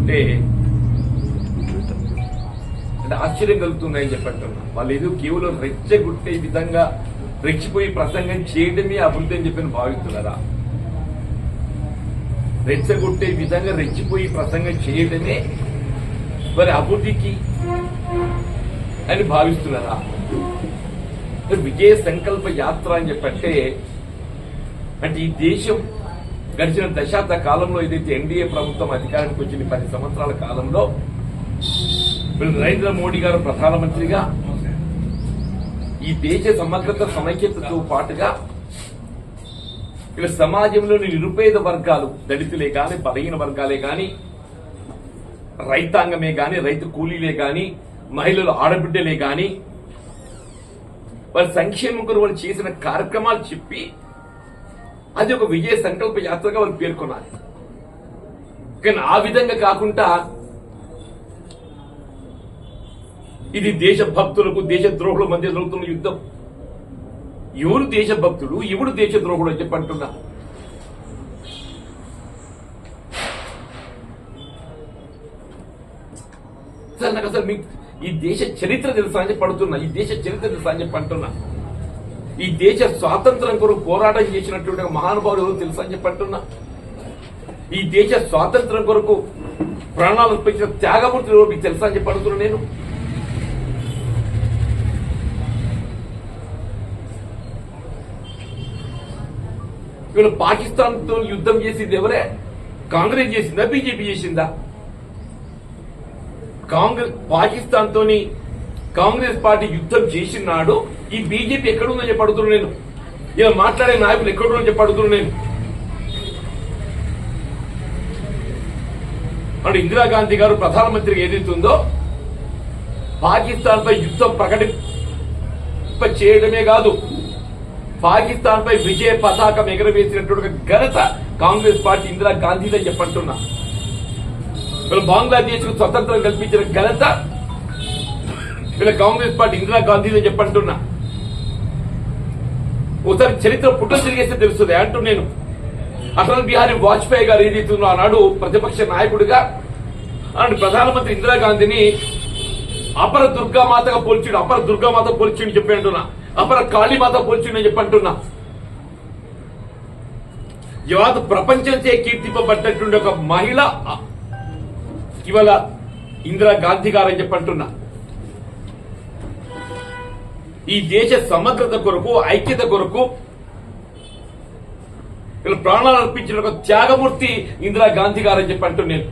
చూస్తుంటే అంటే ఆశ్చర్యం కలుగుతుందని చెప్పంటున్నా. వాళ్ళు ఏదో కేవలం రెచ్చగొట్టే విధంగా రెచ్చిపోయి ప్రసంగం చేయడమే అభివృద్ధి అని చెప్పి భావిస్తున్నారా? రెచ్చగొట్టే విధంగా రెచ్చిపోయి ప్రసంగం చేయడమే మరి అభివృద్ధికి అని భావిస్తున్నారా? విజయ సంకల్ప యాత్ర అని చెప్పంటే అంటే ఈ దేశం గడిచిన దశాబ్ద కాలంలో ఏదైతే ఎన్డీఏ ప్రభుత్వం అధికారానికి వచ్చిన 10 సంవత్సరాల కాలంలో నరేంద్ర మోడీ గారు ప్రధానమంత్రిగా ఈ దేశ సమగ్రత సమైక్యతతో పాటుగా ఇలా సమాజంలోని నిరుపేద వర్గాలు, దళితులే గాని, బలహీన వర్గాలే గాని, రైతాంగమే గాని, రైతు కూలీలే గాని, మహిళలు ఆడబిడ్డలే గాని వారి సంక్షేమం కొరకు వాళ్ళు చేసిన కార్యక్రమాలు చెప్పి అది ఒక విజయ సంకల్ప యాత్రగా వాళ్ళు పేర్కొన్నారు. కానీ ఆ విధంగా కాకుండా ఇది దేశభక్తులకు దేశద్రోహుల మధ్య జరుగుతున్న యుద్ధం. ఎవరు దేశభక్తుడు, ఎవడు దేశద్రోహుడు అని చెప్పి అంటున్నా. సార్ నాకు అసలు మీకు ఈ దేశ చరిత్ర తెలుసా అని చెప్పి పడుతున్నా. ఈ దేశ చరిత్ర తెలుసా అని చెప్పి అంటున్నా. ఈ దేశ స్వాతంత్రం కొరకు పోరాటం చేసినటువంటి మహానుభావులు ఎవరు తెలుసా అని చెప్పి అంటున్నా. ఈ దేశ స్వాతంత్రం కొరకు ప్రాణాలు అర్పించిన త్యాగమూర్తులు ఎవరు మీకు తెలుసా అని చెప్పి అడుగుతున్నా నేను. వీళ్ళు పాకిస్తాన్ తో యుద్ధం చేసింది ఎవరే? కాంగ్రెస్ చేసిందా, బీజేపీ చేసిందా? పాకిస్తాన్ తోని కాంగ్రెస్ పార్టీ యుద్ధం చేసినాడు. ఈ బీజేపీ ఎక్కడుందో చెప్పి అడుగుతున్నా నేను. ఇలా మాట్లాడే నాయకులు ఎక్కడుందో చెప్పి అడుగుతున్నా నేను. అంటే ఇందిరాగాంధీ గారు ప్రధానమంత్రిగా ఏదైతుందో పాకిస్తాన్ పై యుద్ధం ప్రకటింప చేయడమే కాదు, పాకిస్తాన్ పై విజయ పతాకం ఎగరవేసినటువంటి ఘనత కాంగ్రెస్ పార్టీ ఇందిరాగాంధీదని చెప్పంటున్నా. వీళ్ళు బంగ్లాదేశ్ కు స్వతంత్రం కల్పించిన ఘనత వీళ్ళ కాంగ్రెస్ పార్టీ ఇందిరాగాంధీదని చెప్పంటున్నా. ఒకసారి చరిత్ర పుట్టలు తిరిగేస్తే తెలుస్తుంది అంటూ నేను. అటల్ బిహారీ వాజ్పేయి గారు ఏదైతుందో ఆనాడు ప్రతిపక్ష నాయకుడిగా అలాంటి ప్రధానమంత్రి ఇందిరాగాంధీని అపర దుర్గామాతగా పోల్చిండు, అపర దుర్గామాత పోల్చిండు చెప్పి అంటున్నా, అపర కాళీమాత పోల్చిండు చెప్పి అంటున్నా. యావత్ ప్రపంచంచే కీర్తింపబడ్డటువంటి ఒక మహిళ ఇవాళ ఇందిరాగాంధీ గారు అని చెప్పి అంటున్నా. ఈ దేశ సమగ్రత కొరకు, ఐక్యత కొరకు వీళ్ళు ప్రాణాలు అర్పించిన ఒక త్యాగమూర్తి ఇందిరాగాంధీ గారు అని చెప్పి అంటున్నాను నేను.